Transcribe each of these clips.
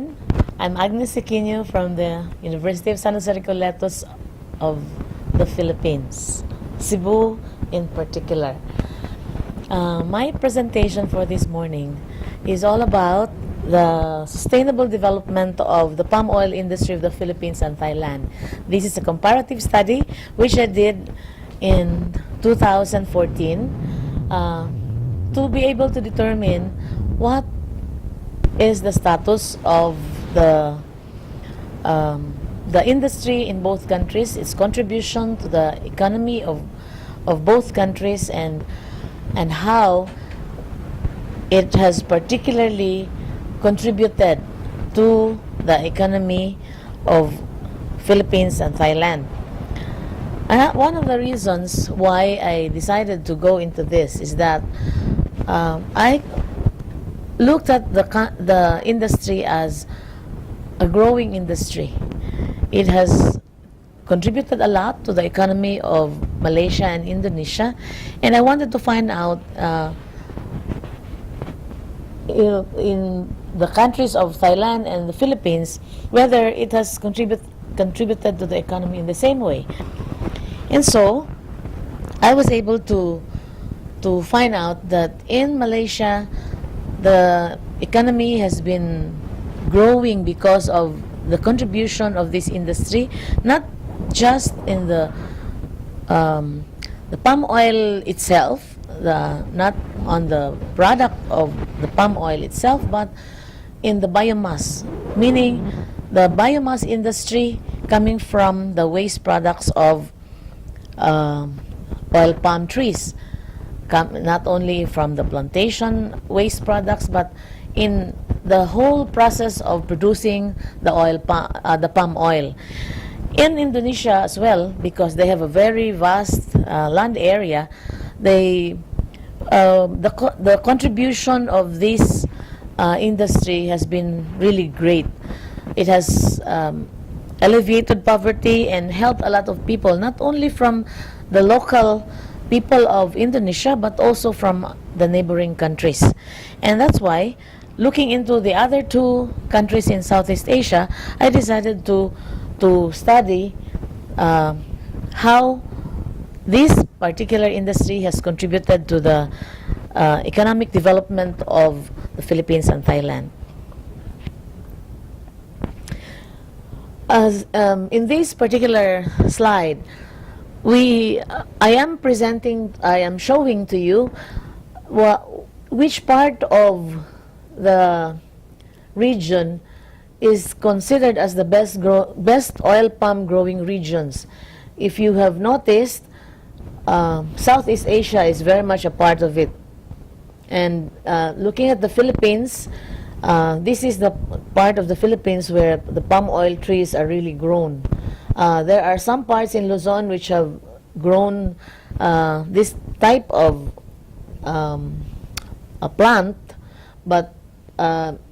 I'm Agnes Sequiño from the University of San Jose Recoletos of the Philippines, Cebu in particular. My presentation for this morning is all about the sustainable development of the palm oil industry of the Philippines and Thailand. This is a comparative study which I did in 2014 to be able to determine what is the status of the industry in both countries, its contribution to the economy of both countries, and how it has particularly contributed to the economy of Philippines and Thailand. One of the reasons why I decided to go into this is that I looked at the industry as a growing industry. It has contributed a lot to the economy of Malaysia and Indonesia, and I wanted to find out in the countries of Thailand and the Philippines whether it has contributed to the economy in the same way. And so I was able to find out that in Malaysia the economy has been growing because of the contribution of this industry, not just in the palm oil itself, not on the product of the palm oil itself, but in the biomass, meaning the biomass industry coming from the waste products of oil palm trees, not only from the plantation waste products, but in the whole process of producing the palm oil. In Indonesia as well, because they have a very vast land area, the contribution of this industry has been really great. It has alleviated poverty and helped a lot of people, not only from the local people of Indonesia, but also from the neighboring countries. And that's why, looking into the other two countries in Southeast Asia, I decided to study how this particular industry has contributed to the economic development of the Philippines and Thailand. As in this particular slide, I am showing to you which part of the region is considered as the best oil palm growing regions. If you have noticed, Southeast Asia is very much a part of it. And looking at the Philippines, this is the part of the Philippines where the palm oil trees are really grown. There are some parts in Luzon which have grown this type of a plant, but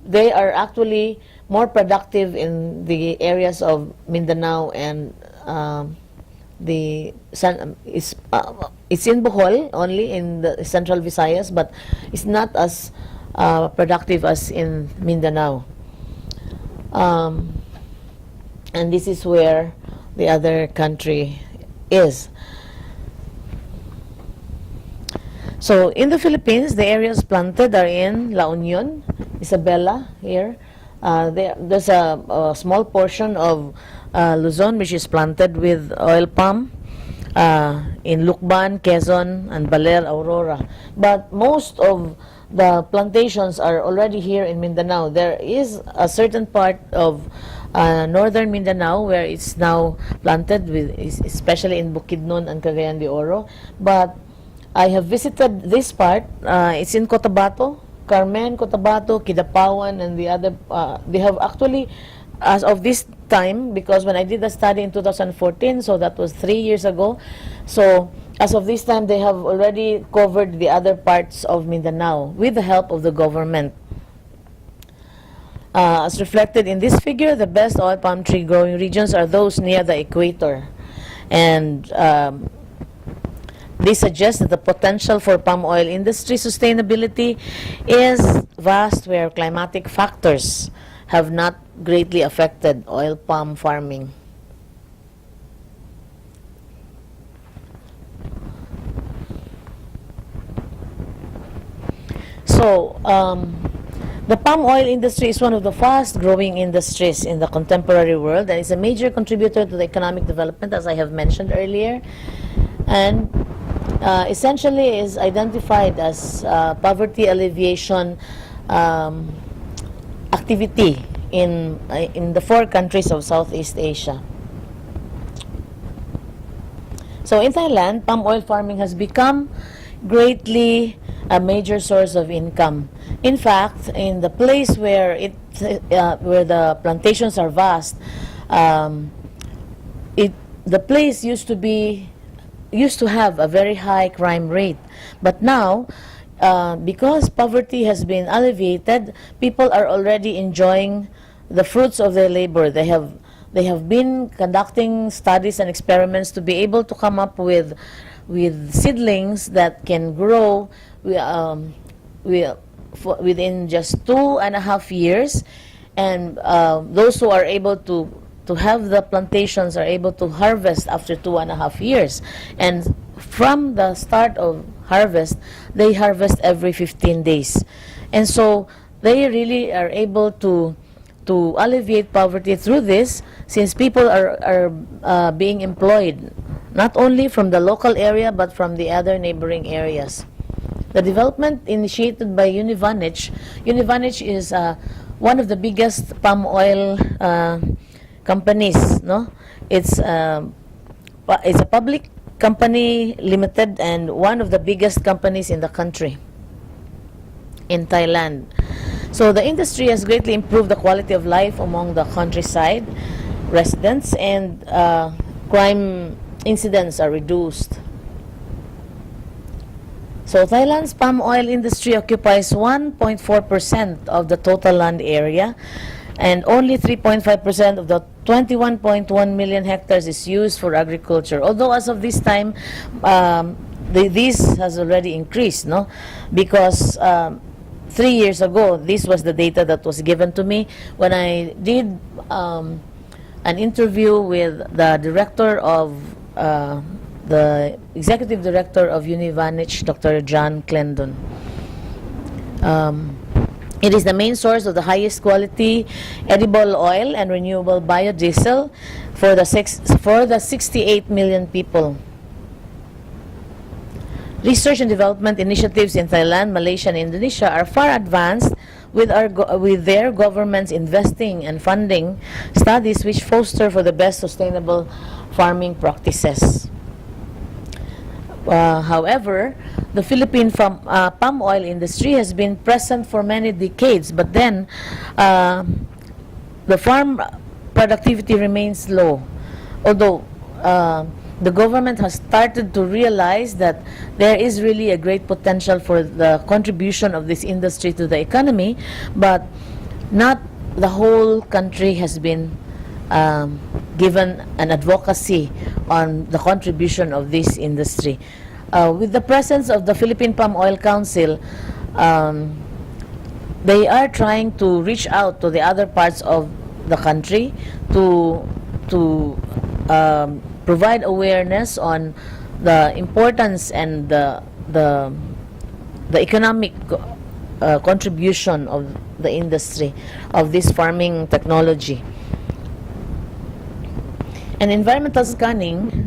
they are actually more productive in the areas of Mindanao and it's in Bohol, only in the Central Visayas, but it's not as productive as in Mindanao. And this is where the other country is. So in the Philippines, the areas planted are in La Union, Isabela here. There's a small portion of Luzon which is planted with oil palm, in Lucban, Quezon, and Baler, Aurora. But most of the plantations are already here in Mindanao. There is a certain part of northern Mindanao where it's now planted, especially in Bukidnon and Cagayan de Oro. But I have visited this part. It's in Cotabato, Carmen, Cotabato, Kidapawan, and the other. They have actually, as of this time, because when I did the study in 2014, so that was 3 years ago. So as of this time, they have already covered the other parts of Mindanao with the help of the government. As reflected in this figure, the best oil palm tree growing regions are those near the equator. And this suggests that the potential for palm oil industry sustainability is vast, where climatic factors have not greatly affected oil palm farming. So, the palm oil industry is one of the fast-growing industries in the contemporary world and is a major contributor to the economic development, as I have mentioned earlier, and essentially is identified as poverty alleviation activity in the 4 countries of Southeast Asia. So in Thailand, palm oil farming has become greatly a major source of income. In fact, in the place where where the plantations are vast, the place used to have a very high crime rate, but now, because poverty has been alleviated, people are already enjoying the fruits of their labor. They have been conducting studies and experiments to be able to come up with seedlings that can grow within just 2.5 years, and those who are able to have the plantations are able to harvest after 2.5 years, and from the start of harvest they harvest every 15 days, and so they really are able to alleviate poverty through this, since people are being employed not only from the local area but from the other neighboring areas. The development initiated by Univanich is one of the biggest palm oil companies. No, it's a public company limited and one of the biggest companies in the country, in Thailand. So the industry has greatly improved the quality of life among the countryside residents, and crime incidents are reduced. So Thailand's palm oil industry occupies 1.4% of the total land area, and only 3.5% of the 21.1 million hectares is used for agriculture. Although as of this time, this has already increased, no? Because 3 years ago, this was the data that was given to me when I did an interview with the director of the executive director of Univanich, Dr. John Clendon. It is the main source of the highest quality edible oil and renewable biodiesel for the 68 million people. Research and development initiatives in Thailand, Malaysia, and Indonesia are far advanced, with their governments investing and funding studies which foster for the best sustainable farming practices. However, the Philippine palm oil industry has been present for many decades, but then the farm productivity remains low. Although the government has started to realize that there is really a great potential for the contribution of this industry to the economy, but not the whole country has been given an advocacy on the contribution of this industry. With the presence of the Philippine Palm Oil Council, they are trying to reach out to the other parts of the country to provide awareness on the importance and the economic contribution of the industry of this farming technology. An environmental scanning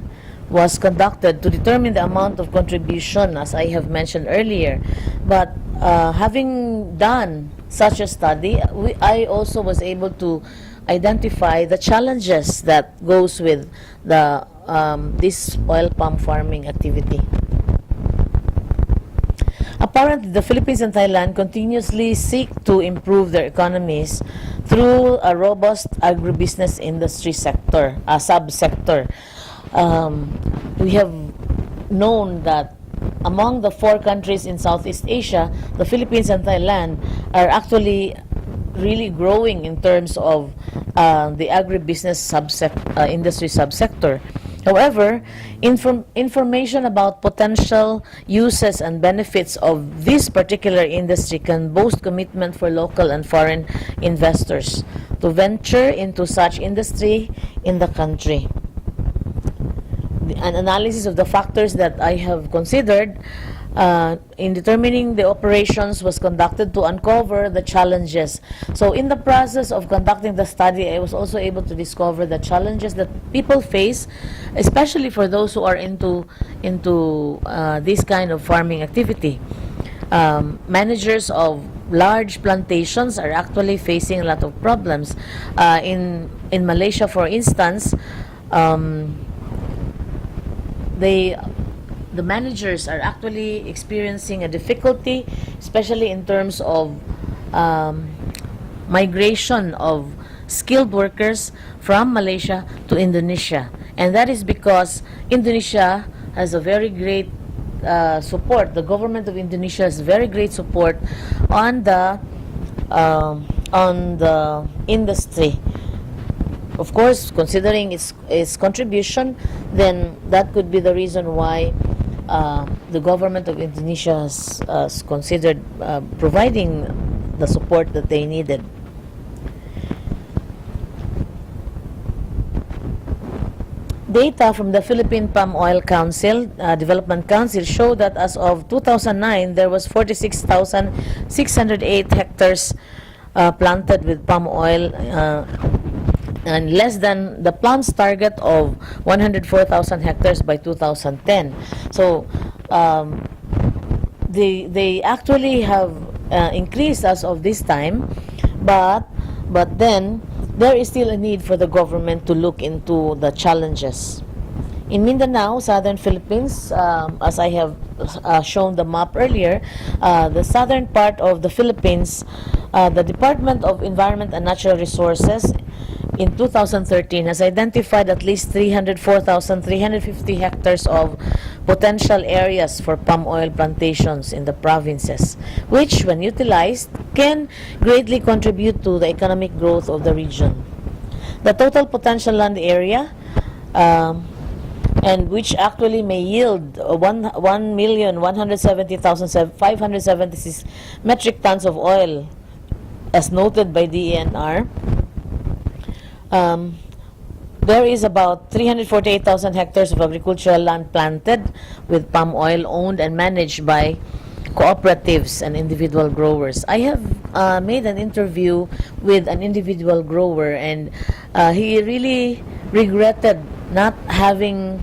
was conducted to determine the amount of contribution, as I have mentioned earlier. But having done such a study, I also was able to identify the challenges that goes with the this oil palm farming activity. Apparently, the Philippines and Thailand continuously seek to improve their economies through a robust agribusiness industry sector, a subsector. We have known that among the 4 countries in Southeast Asia, the Philippines and Thailand are actually really growing in terms of the agribusiness industry subsector. However, information about potential uses and benefits of this particular industry can boost commitment for local and foreign investors to venture into such industry in the country. An analysis of the factors that I have considered in determining the operations was conducted to uncover the challenges. So in the process of conducting the study, I was also able to discover the challenges that people face, especially for those who are into this kind of farming activity. Managers of large plantations are actually facing a lot of problems. In Malaysia, for instance, the managers are actually experiencing a difficulty, especially in terms of migration of skilled workers from Malaysia to Indonesia. And that is because Indonesia has a very great support. The government of Indonesia has very great support on the industry. Of course, considering its contribution, then that could be the reason why the government of Indonesia has considered providing the support that they needed. Data from the Philippine Palm Oil Council, Development Council, show that as of 2009, there was 46,608 hectares planted with palm oil, and less than the plan's target of 104,000 hectares by 2010. So they actually have increased as of this time, but then there is still a need for the government to look into the challenges. In Mindanao, southern Philippines, as I have shown the map earlier, the southern part of the Philippines, the Department of Environment and Natural Resources in 2013 has identified at least 304,350 hectares of potential areas for palm oil plantations in the provinces, which, when utilized, can greatly contribute to the economic growth of the region. The total potential land area, and which actually may yield 1,170,576 metric tons of oil, as noted by DENR. There is about 348,000 hectares of agricultural land planted with palm oil owned and managed by cooperatives and individual growers. I have made an interview with an individual grower, and he really regretted not having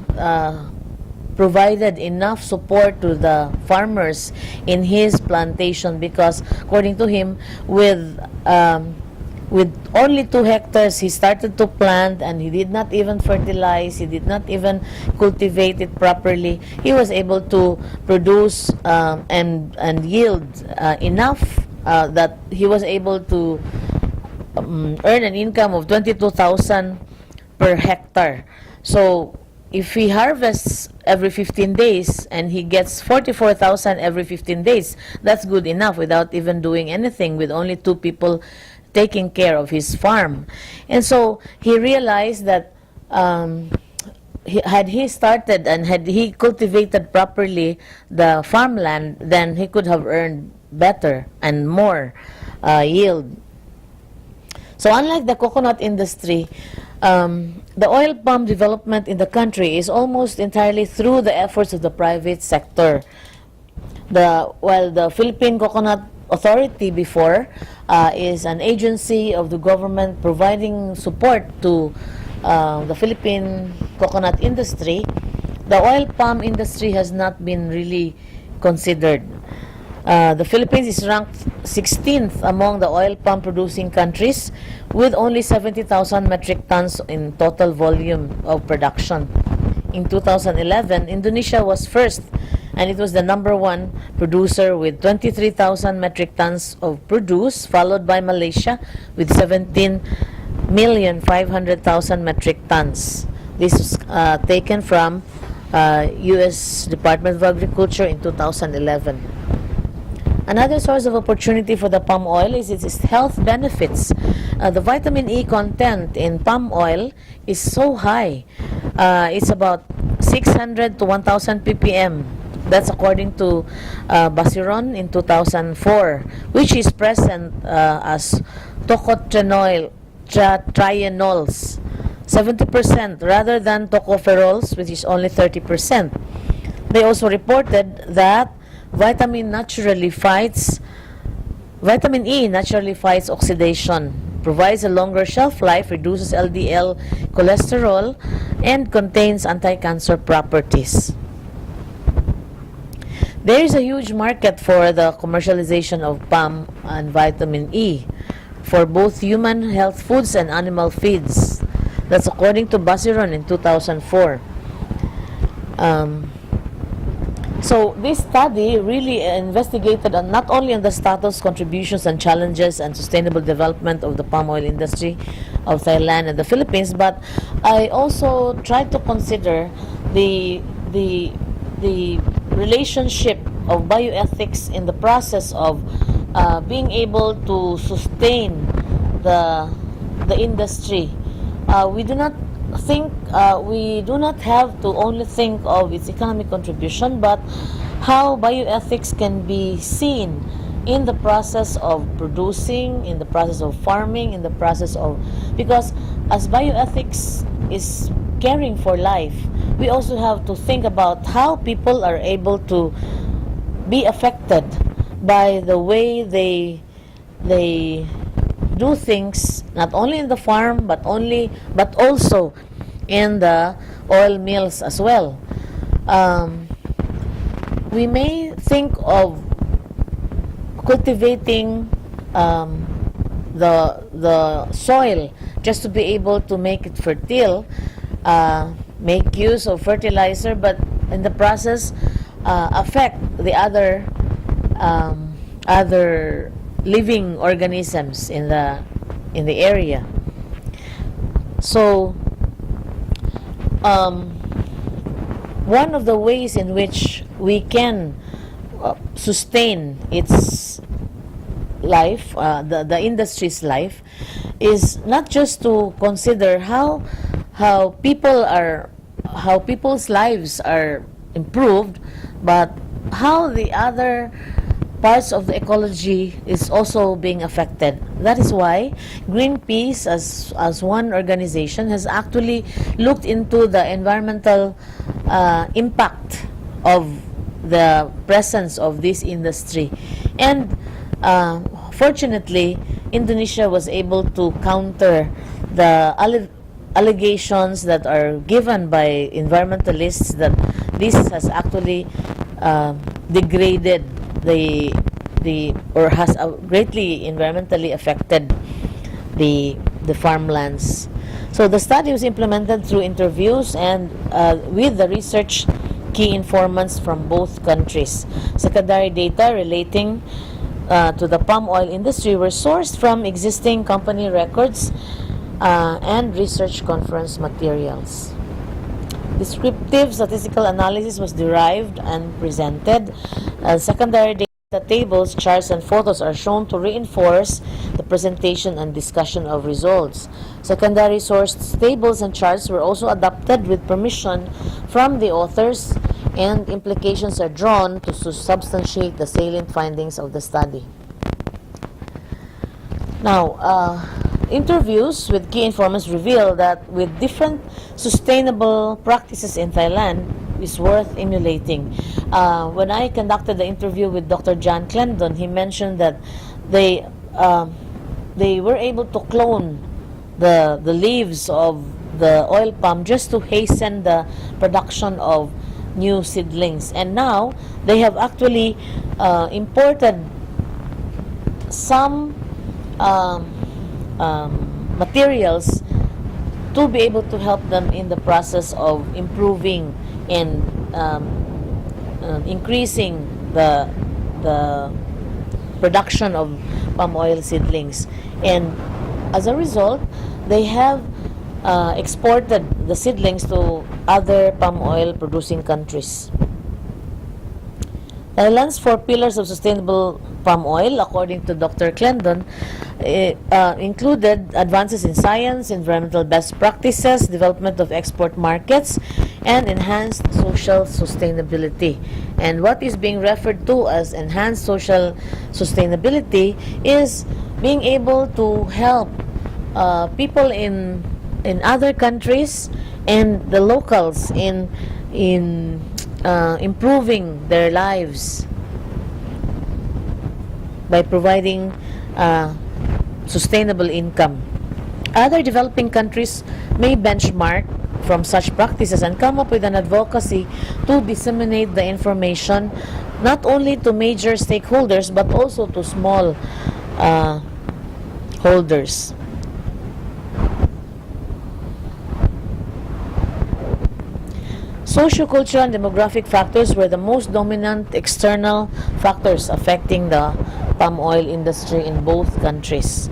provided enough support to the farmers in his plantation, because according to him, with only 2 hectares, he started to plant, and he did not even fertilize, he did not even cultivate it properly. He was able to produce and yield enough that he was able to earn an income of 22,000 per hectare. So if he harvests every 15 days and he gets 44,000 every 15 days, that's good enough without even doing anything, with only 2 people taking care of his farm. And so he realized that had he started and had he cultivated properly the farmland, then he could have earned better and more yield. So unlike the coconut industry, the oil palm development in the country is almost entirely through the efforts of the private sector. While the Philippine Coconut Authority before is an agency of the government providing support to the Philippine coconut industry, the oil palm industry has not been really considered. The Philippines is ranked 16th among the oil palm producing countries, with only 70,000 metric tons in total volume of production. In 2011, Indonesia was first, and it was the #1 producer with 23,000 metric tons of produce, followed by Malaysia with 17,500,000 metric tons. This was taken from U.S. Department of Agriculture in 2011. Another source of opportunity for the palm oil is its health benefits. The vitamin E content in palm oil is so high. it's about 600 to 1,000 ppm. That's according to Basiron in 2004, which is present as tocotrienols, 70% rather than tocopherols, which is only 30%. They also reported that vitamin E naturally fights oxidation, provides a longer shelf life, reduces LDL cholesterol, and contains anti-cancer properties. There is a huge market for the commercialization of palm and vitamin E for both human health foods and animal feeds. That's according to Basiron in 2004. So this study really investigated not only on the status, contributions, and challenges and sustainable development of the palm oil industry of Thailand and the Philippines, but I also tried to consider the relationship of bioethics in the process of being able to sustain the industry. We do not have to only think of its economic contribution, but how bioethics can be seen in the process of producing, in the process of farming, in the process of, because as bioethics is caring for life, we also have to think about how people are able to be affected by the way they do things, not only in the farm but also in the oil mills as well. We may think of cultivating the soil just to be able to make it fertile, make use of fertilizer, but in the process affect the other living organisms in the area. So one of the ways in which we can sustain its life, the industry's life, is not just to consider how people's lives are improved, but how the other parts of the ecology is also being affected. That is why Greenpeace, as one organization, has actually looked into the environmental impact of the presence of this industry. And fortunately, Indonesia was able to counter the allegations that are given by environmentalists that this has actually degraded or has greatly environmentally affected the farmlands. So the study was implemented through interviews and with the research key informants from both countries. Secondary data relating to the palm oil industry were sourced from existing company records and research conference materials. Descriptive statistical analysis was derived and presented. Secondary data tables, charts, and photos are shown to reinforce the presentation and discussion of results. Secondary sourced tables and charts were also adopted with permission from the authors, and implications are drawn to substantiate the salient findings of the study. Now, interviews with key informants reveal that with different sustainable practices in Thailand is worth emulating. When I conducted the interview with Dr. John Clendon, he mentioned that they were able to clone the leaves of the oil palm just to hasten the production of new seedlings. And now they have actually imported some materials to be able to help them in the process of improving and increasing the production of palm oil seedlings. And as a result, they have exported the seedlings to other palm oil producing countries. Thailand's 4 pillars of sustainable palm oil, according to Dr. Clendon, included advances in science, environmental best practices, development of export markets, and enhanced social sustainability. And what is being referred to as enhanced social sustainability is being able to help people in other countries and the locals in improving their lives by providing sustainable income. Other developing countries may benchmark from such practices and come up with an advocacy to disseminate the information not only to major stakeholders but also to small holders. Sociocultural and demographic factors were the most dominant external factors affecting the palm oil industry in both countries.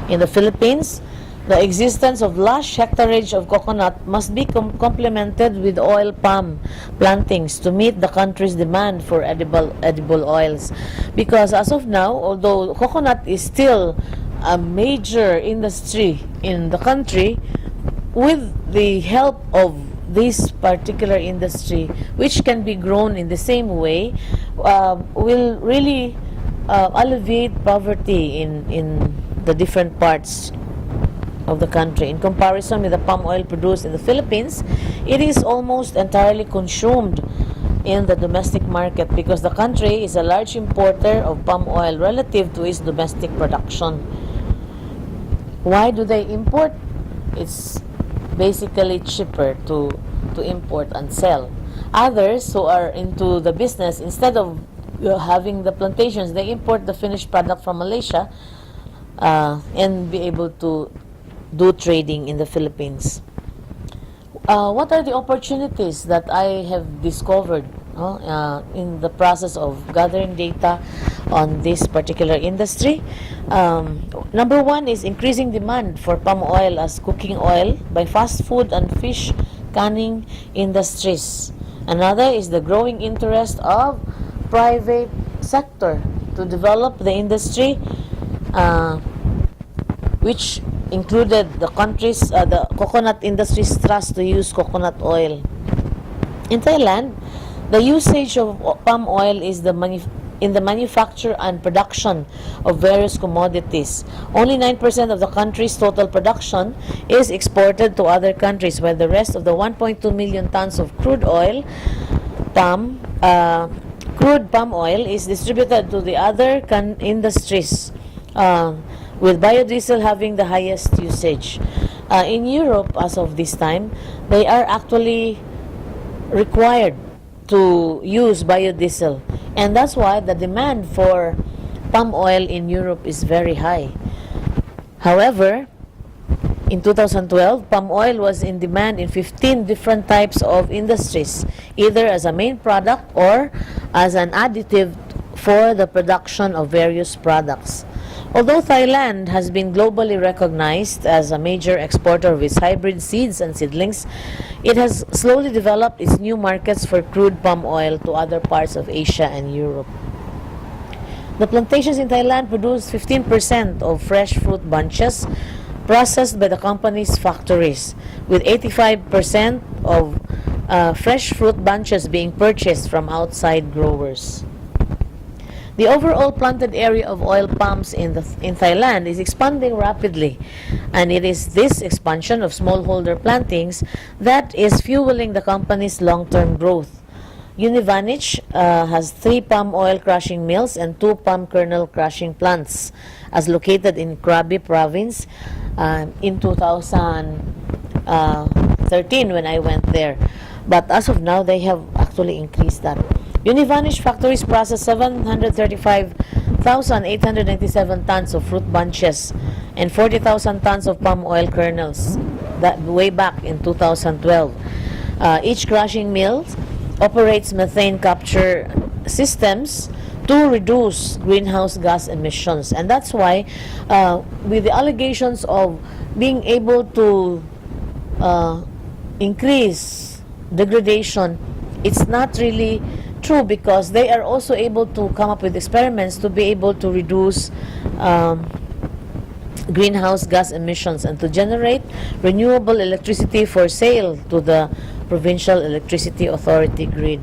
In the Philippines, the existence of lush hectareage of coconut must be complemented with oil palm plantings to meet the country's demand for edible oils. Because as of now, although coconut is still a major industry in the country, with the help of this particular industry, which can be grown in the same way, will really alleviate poverty in the different parts of the country. In comparison with the palm oil produced in the Philippines, it is almost entirely consumed in the domestic market because the country is a large importer of palm oil relative to its domestic production. Why do they import? It's basically cheaper to import and sell. Others who are into the business, instead of having the plantations, they import the finished product from Malaysia and be able to do trading in the Philippines. What are the opportunities that I have discovered in the process of gathering data on this particular industry? Number one is increasing demand for palm oil as cooking oil by fast food and fish canning industries. Another is the growing interest of private sector to develop the industry, which included the coconut industry's trust to use coconut oil. In Thailand, the usage of palm oil is in the manufacture and production of various commodities. Only 9% of the country's total production is exported to other countries, while the rest of the 1.2 million tons of crude palm oil is distributed to the other industries, with biodiesel having the highest usage. In Europe, as of this time, they are actually required to use biodiesel, and that's why the demand for palm oil in Europe is very high. However, in 2012, palm oil was in demand in 15 different types of industries, either as a main product or as an additive for the production of various products. Although Thailand has been globally recognized as a major exporter of its hybrid seeds and seedlings, it has slowly developed its new markets for crude palm oil to other parts of Asia and Europe. The plantations in Thailand produce 15% of fresh fruit bunches processed by the company's factories, with 85% of fresh fruit bunches being purchased from outside growers. The overall planted area of oil palms in Thailand is expanding rapidly, and it is this expansion of smallholder plantings that is fueling the company's long-term growth. Univanich has 3 palm oil crushing mills and 2 palm kernel crushing plants, as located in Krabi province in 2013 when I went there. But as of now, they have actually increased that. Univanich factories process 735,897 tons of fruit bunches and 40,000 tons of palm oil kernels, that way back in 2012. Each crushing mill operates methane capture systems to reduce greenhouse gas emissions, and that's why with the allegations of being able to increase degradation, it's not really true, because they are also able to come up with experiments to be able to reduce greenhouse gas emissions and to generate renewable electricity for sale to the provincial electricity authority grid.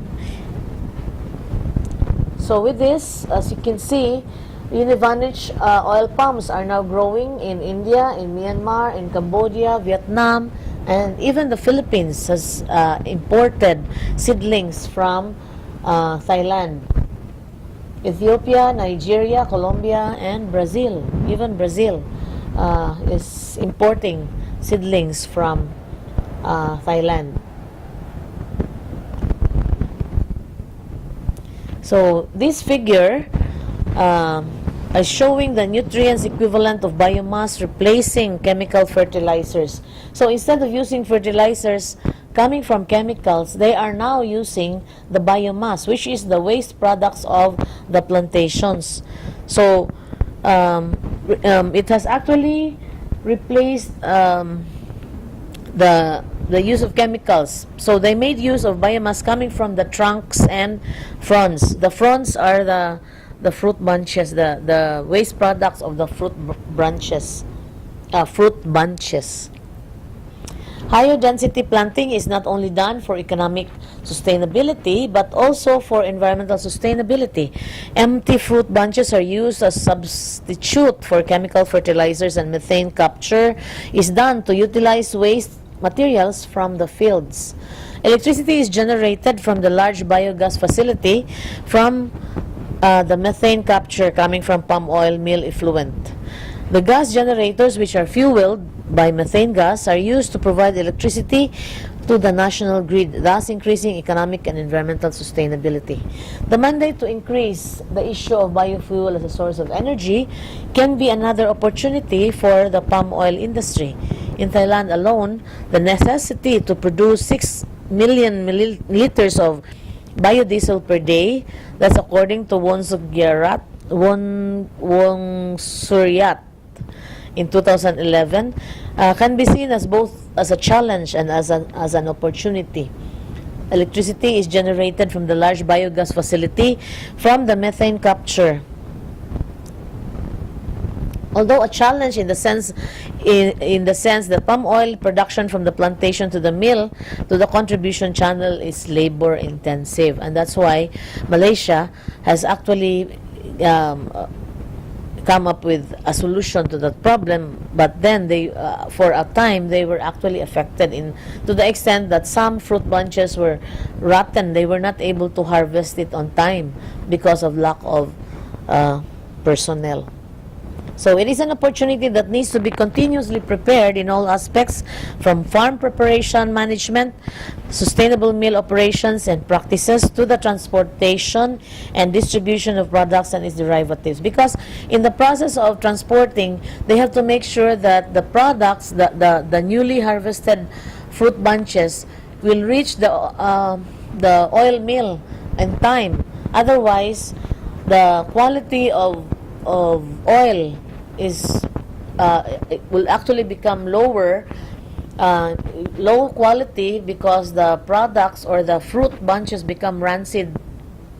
So with this, as you can see, Univantage oil palms are now growing in India, in Myanmar, in Cambodia, Vietnam, and even the Philippines has imported seedlings from Thailand, Ethiopia, Nigeria, Colombia, and Brazil. Even Brazil is importing seedlings from Thailand. So this figure is showing the nutrients equivalent of biomass replacing chemical fertilizers. So instead of using fertilizers coming from chemicals, they are now using the biomass, which is the waste products of the plantations. So it has actually replaced the use of chemicals. So they made use of biomass coming from the trunks and fronds. The fronds are the fruit bunches, the waste products of the fruit bunches. Higher density planting is not only done for economic sustainability but also for environmental sustainability. Empty fruit bunches are used as substitute for chemical fertilizers, and methane capture is done to utilize waste materials from the fields. Electricity is generated from the large biogas facility from the methane capture coming from palm oil mill effluent. The gas generators, which are fueled by methane gas, are used to provide electricity to the national grid, thus increasing economic and environmental sustainability. The mandate to increase the issue of biofuel as a source of energy can be another opportunity for the palm oil industry. In Thailand alone, the necessity to produce 6 million milliliters of biodiesel per day, that's according to Wonsuryat in 2011, can be seen as both as a challenge and as an opportunity. Electricity is generated from the large biogas facility from the methane capture. Although a challenge in the sense that palm oil production from the plantation to the mill to the contribution channel is labor intensive, and that's why Malaysia has actually come up with a solution to that problem. But then they for a time they were actually affected to the extent that some fruit bunches were rotten. They were not able to harvest it on time because of lack of personnel. So it is an opportunity that needs to be continuously prepared in all aspects, from farm preparation management, sustainable mill operations and practices, to the transportation and distribution of products and its derivatives. Because in the process of transporting, they have to make sure that the products, the newly harvested fruit bunches, will reach the oil mill in time. Otherwise, the quality of oil it will actually become low quality, because the products or the fruit bunches become rancid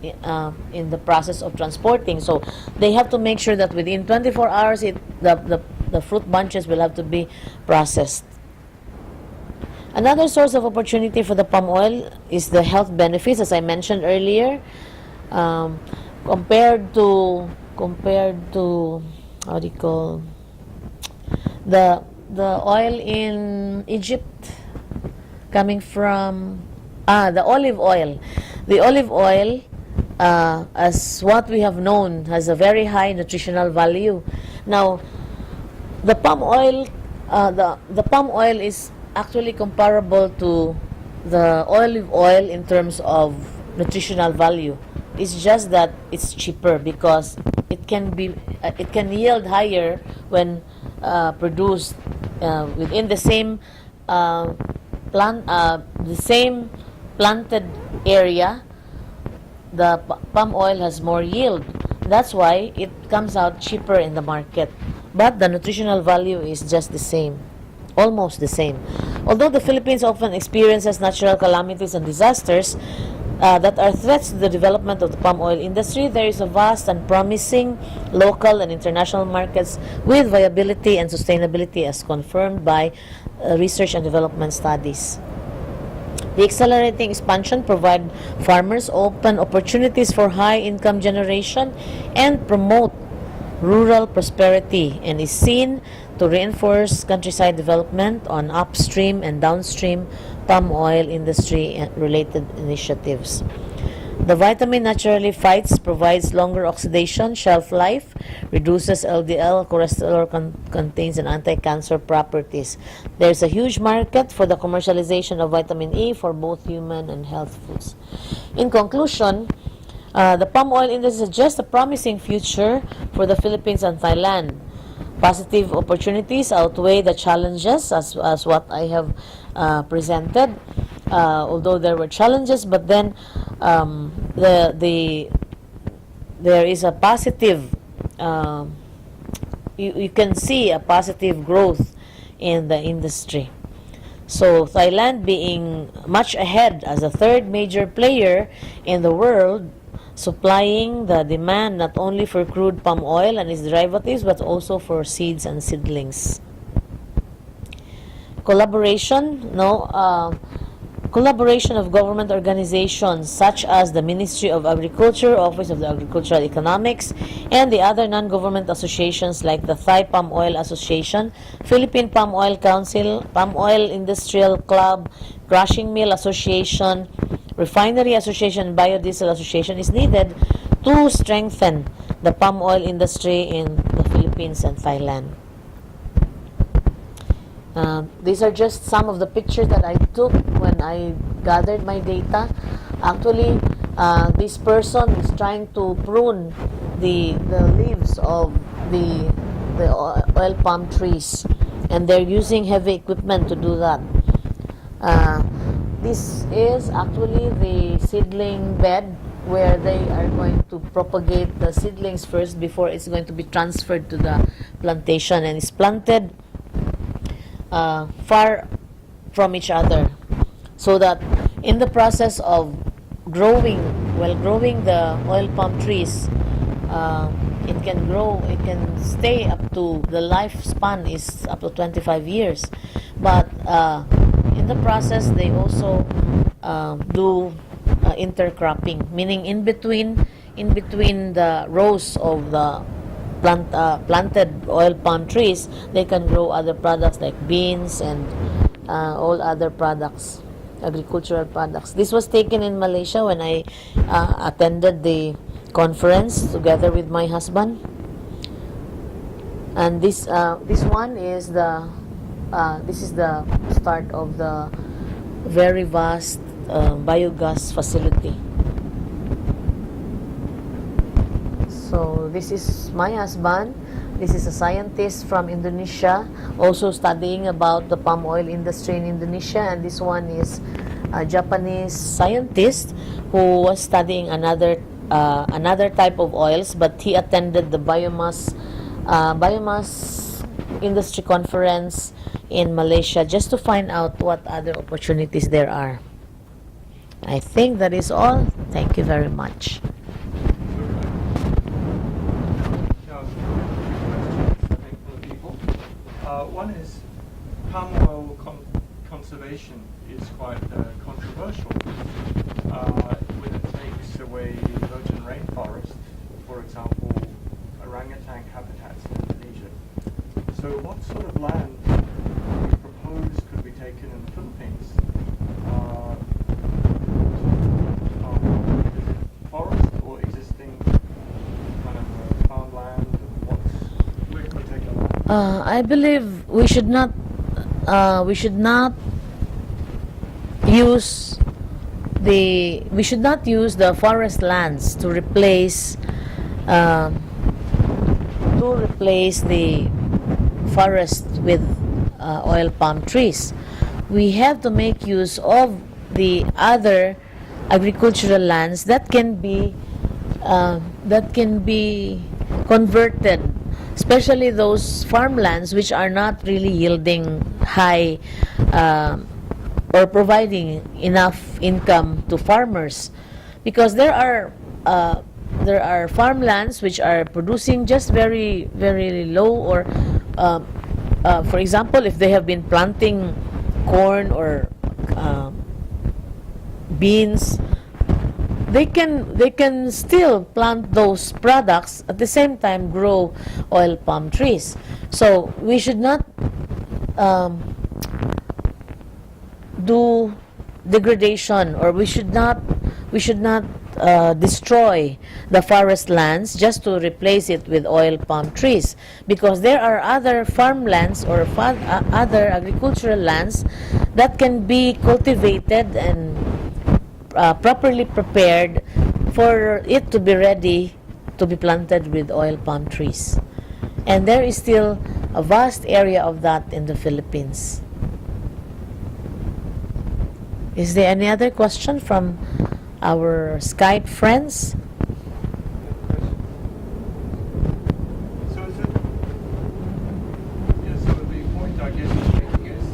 in the process of transporting. So they have to make sure that within 24 hours the fruit bunches will have to be processed. Another source of opportunity for the palm oil is the health benefits, as I mentioned earlier. Compared to how do you call the oil in Egypt coming from the olive oil. The olive oil, as what we have known, has a very high nutritional value. Now, the palm oil, the palm oil is actually comparable to the olive oil in terms of nutritional value. It's just that it's cheaper because it can yield higher when produced within the same planted area. The palm oil has more yield. That's why it comes out cheaper in the market. But the nutritional value is just the same, almost the same. Although the Philippines often experiences natural calamities and disasters, that are threats to the development of the palm oil industry. There is a vast and promising local and international markets with viability and sustainability as confirmed by research and development studies. The accelerating expansion provide farmers open opportunities for high income generation and promote rural prosperity, and is seen to reinforce countryside development on upstream and downstream palm oil industry and related initiatives. The vitamin naturally fights, provides longer oxidation shelf life, reduces LDL cholesterol, contains an anti-cancer properties. There's a huge market for the commercialization of vitamin E for both human and health foods. In conclusion, the palm oil industry suggests a promising future for the Philippines and Thailand. Positive opportunities outweigh the challenges as what I have presented. Although there were challenges, but then there is a positive, you can see a positive growth in the industry. So Thailand being much ahead as a third major player in the world, supplying the demand not only for crude palm oil and its derivatives but also for seeds and seedlings. Collaboration, collaboration of government organizations such as the Ministry of Agriculture, Office of the Agricultural Economics, and the other non-government associations like the Thai Palm Oil Association, Philippine Palm Oil Council, Palm Oil Industrial Club, Crushing Mill Association, Refinery Association, and Biodiesel Association is needed to strengthen the palm oil industry in the Philippines and Thailand. These are just some of the pictures that I took when I gathered my data. Actually, this person is trying to prune the leaves of the oil palm trees, and they're using heavy equipment to do that. This is actually the seedling bed where they are going to propagate the seedlings first before it's going to be transferred to the plantation, and it's planted far from each other, so that in the process of growing the oil palm trees, it can grow, it can stay up to, the lifespan is up to 25 years. But in the process, they also do intercropping, meaning in between the rows of the planted oil palm trees, they can grow other products like beans and all other products, agricultural products. This was taken in Malaysia when I attended the conference together with my husband. And this one is the this is the start of the very vast biogas facility. So this is my husband. This is a scientist from Indonesia, also studying about the palm oil industry in Indonesia. And this one is a Japanese scientist who was studying another type of oils, but he attended the biomass industry conference in Malaysia just to find out what other opportunities there are. I think that is all. Thank you very much. One is palm oil conservation is quite controversial when it takes away virgin rainforest, for example, orangutan habitats in Indonesia. So what sort of land do you propose could be taken in the Philippines? Is it forest or existing kind of farmland? Where can we take the land? I believe we should not use the forest lands to replace the forest with oil palm trees. We have to make use of the other agricultural lands that can be converted, especially those farmlands which are not really yielding high or providing enough income to farmers. because there are farmlands which are producing just very very low, or for example, if they have been planting corn or beans, they can still plant those products at the same time grow oil palm trees. So we should not do degradation, or we should not destroy the forest lands just to replace it with oil palm trees, because there are other farmlands or other agricultural lands that can be cultivated and properly prepared for it to be ready to be planted with oil palm trees. And there is still a vast area of that in the Philippines. Is there any other question from our Skype friends? So is it? Yeah. So the point I guess you're making is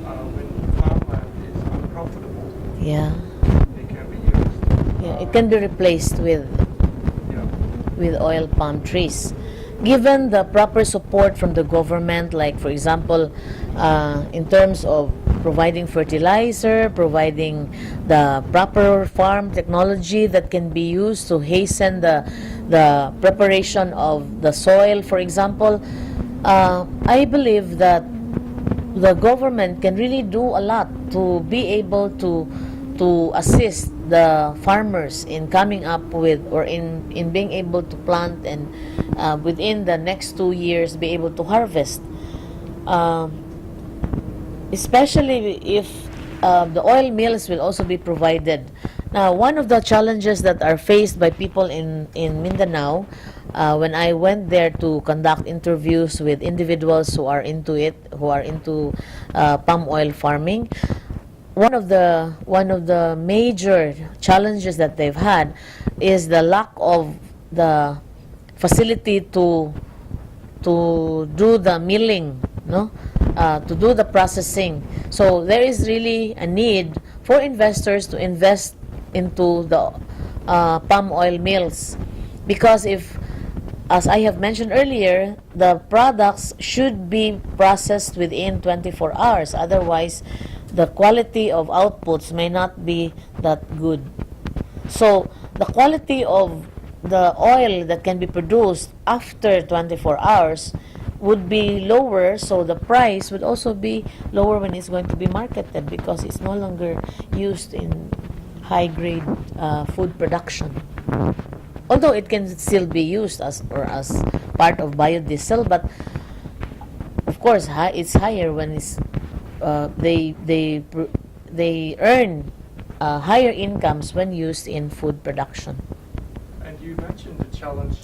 when farmland is unprofitable, Yeah. it can be used. Yeah, it can be replaced with Yeah. oil palm trees, given the proper support from the government, like for example in terms of providing fertilizer, providing the proper farm technology that can be used to hasten the preparation of the soil, for example. I believe that the government can really do a lot to be able to assist the farmers in coming up with, or in being able to plant, and within the next 2 years be able to harvest, especially if the oil mills will also be provided. Now, one of the challenges that are faced by people in Mindanao, when I went there to conduct interviews with individuals who are into it, who are into palm oil farming, one of the major challenges that they've had is the lack of the facility to do the milling, no, to do the processing. So there is really a need for investors to invest into the palm oil mills, because if, as I have mentioned earlier, the products should be processed within 24 hours. Otherwise, the quality of outputs may not be that good. So the quality of the oil that can be produced after 24 hours would be lower, so the price would also be lower when it's going to be marketed, because it's no longer used in high-grade food production. Although it can still be used as part of biodiesel, but of course it's higher when it's they earn higher incomes when used in food production. And you mentioned the challenge.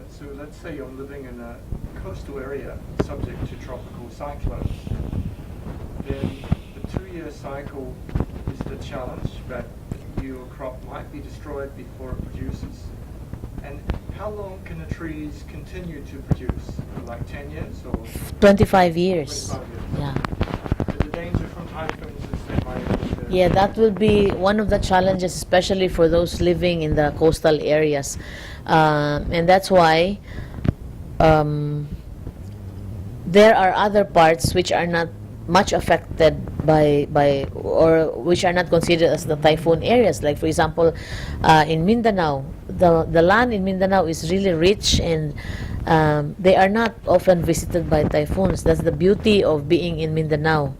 So let's say you're living in a coastal area subject to tropical cyclones. Then the 2-year cycle is the challenge, that your crop might be destroyed before it produces. And how long can the trees continue to produce? Like 10 years or 25 years. 25 years? Yeah. The danger from typhoons is they might. Yeah, that will be one of the challenges, especially for those living in the coastal areas. And that's why there are other parts which are not much affected by or which are not considered as the typhoon areas. Like for example, in Mindanao, the land in Mindanao is really rich, and they are not often visited by typhoons. That's the beauty of being in Mindanao.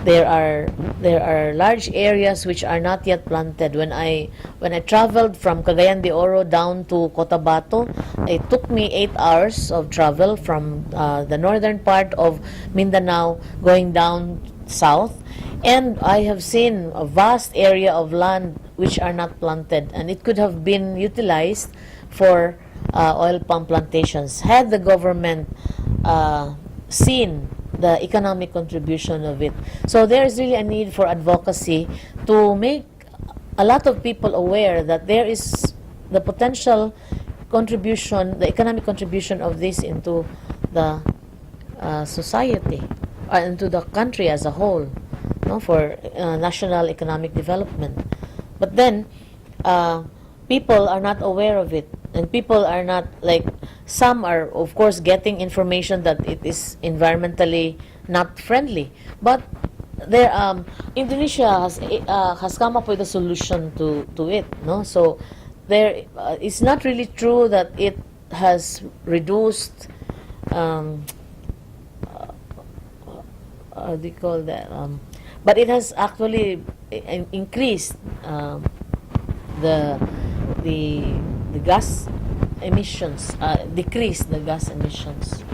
There are large areas which are not yet planted. When I traveled from Cagayan de Oro down to Cotabato, it took me 8 hours of travel from the northern part of Mindanao going down south, and I have seen a vast area of land which are not planted, and it could have been utilized for oil palm plantations had the government seen the economic contribution of it. So there is really a need for advocacy to make a lot of people aware that there is the potential contribution, the economic contribution of this into the society, or into the country as a whole, no, for national economic development. But then, people are not aware of it, and people are not like, some are of course getting information that it is environmentally not friendly, but there Indonesia has come up with a solution to it, no? So there, it's not really true that it has reduced, do you call that, but it has actually increased, the the gas emissions, decrease the gas emissions,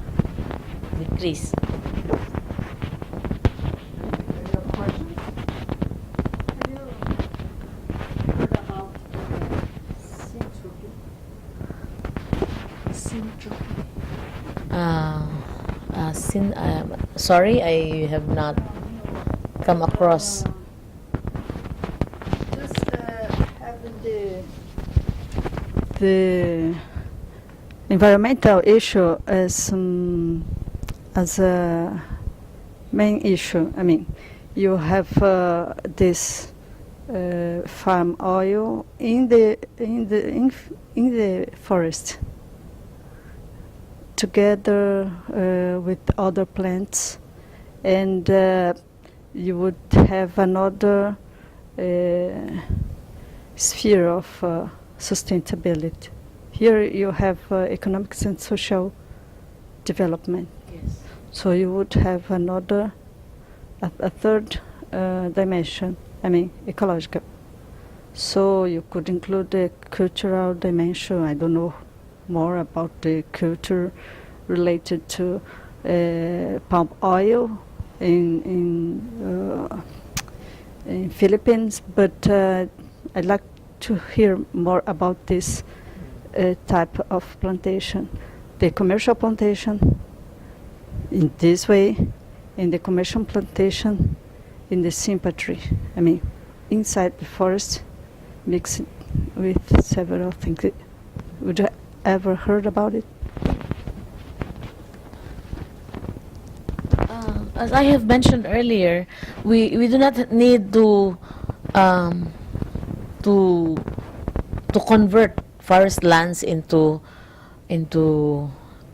decrease. Any other questions? Have you heard about syntropy? Sorry, I have not come across. Just having the environmental issue as a main issue. I mean, you have this farm oil in the forest, together with other plants, and you would have another sphere of sustainability. Here you have economic and social development. Yes. So you would have another, a third dimension, I mean ecological. So you could include the cultural dimension. I don't know more about the culture related to palm oil in Philippines, but I'd like to hear more about this type of plantation, the commercial plantation in this way, in the commercial plantation in the sympatry. I mean, inside the forest, mixed with several things. Would you ever heard about it? As I have mentioned earlier, we do not need to convert forest lands into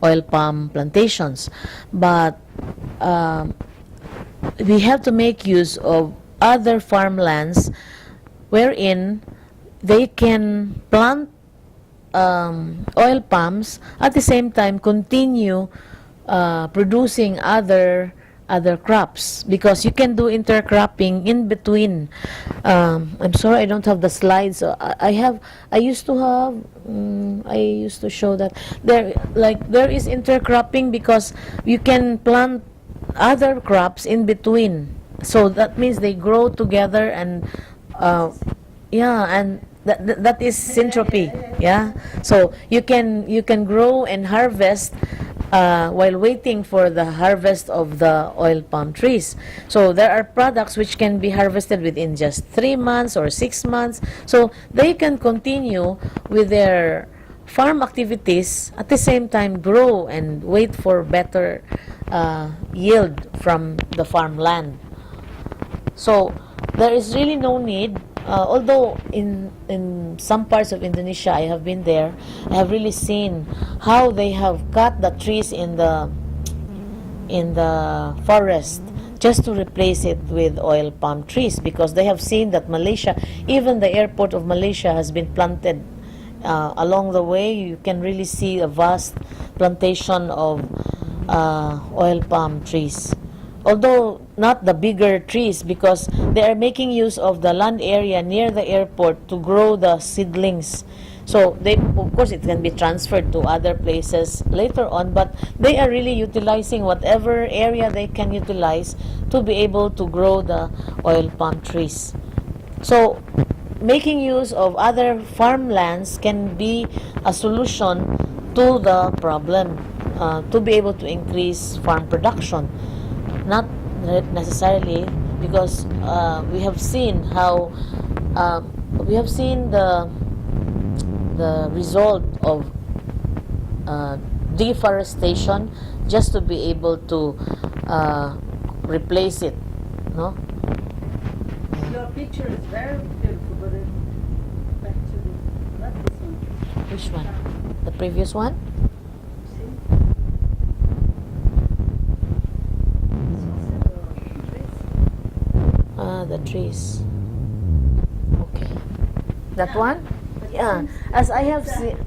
oil palm plantations, but we have to make use of other farmlands wherein they can plant oil palms, at the same time continue producing other crops, because you can do intercropping in between. I'm sorry, I don't have the slides. I used to show that there is intercropping, because you can plant other crops in between. So that means they grow together, and and that is syntropy. Yeah. So you can grow and harvest while waiting for the harvest of the oil palm trees. So there are products which can be harvested within just 3 months or 6 months. So they can continue with their farm activities, at the same time grow and wait for better yield from the farmland. So there is really no need, although in some parts of Indonesia, I have been there, I have really seen how they have cut the trees in the forest just to replace it with oil palm trees, because they have seen that Malaysia, even the airport of Malaysia, has been planted along the way. You can really see a vast plantation of oil palm trees, although not the bigger trees, because they are making use of the land area near the airport to grow the seedlings. So they, of course, it can be transferred to other places later on, but they are really utilizing whatever area they can utilize to be able to grow the oil palm trees. So making use of other farmlands can be a solution to the problem, to be able to increase farm production. Not necessarily, because we have seen how the result of deforestation just to be able to replace it, no? Your picture is very beautiful, but Which one? The previous one? The trees. Okay. That one? Yeah. As I have seen.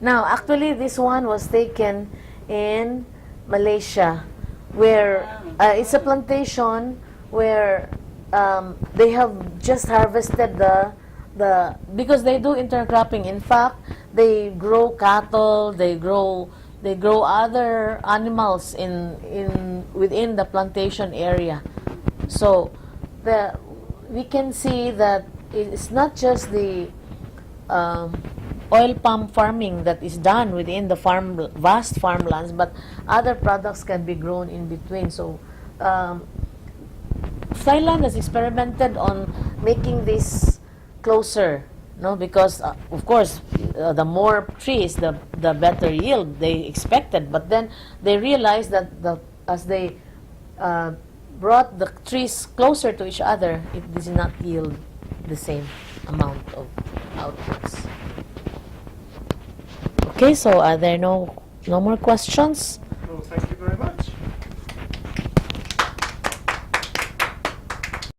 Now, actually, this one was taken in Malaysia, where it's a plantation where they have just harvested the because they do intercropping. In fact, they grow cattle, they grow other animals in within the plantation area. So we can see that it's not just the oil palm farming that is done within the vast farmlands, but other products can be grown in between. So Thailand has experimented on making this closer, no? Because of course the more trees, the better yield they expected. But then they realized that as they brought the trees closer to each other, it does not yield the same amount of outputs. Okay, so are there no more questions? Well, thank you very much.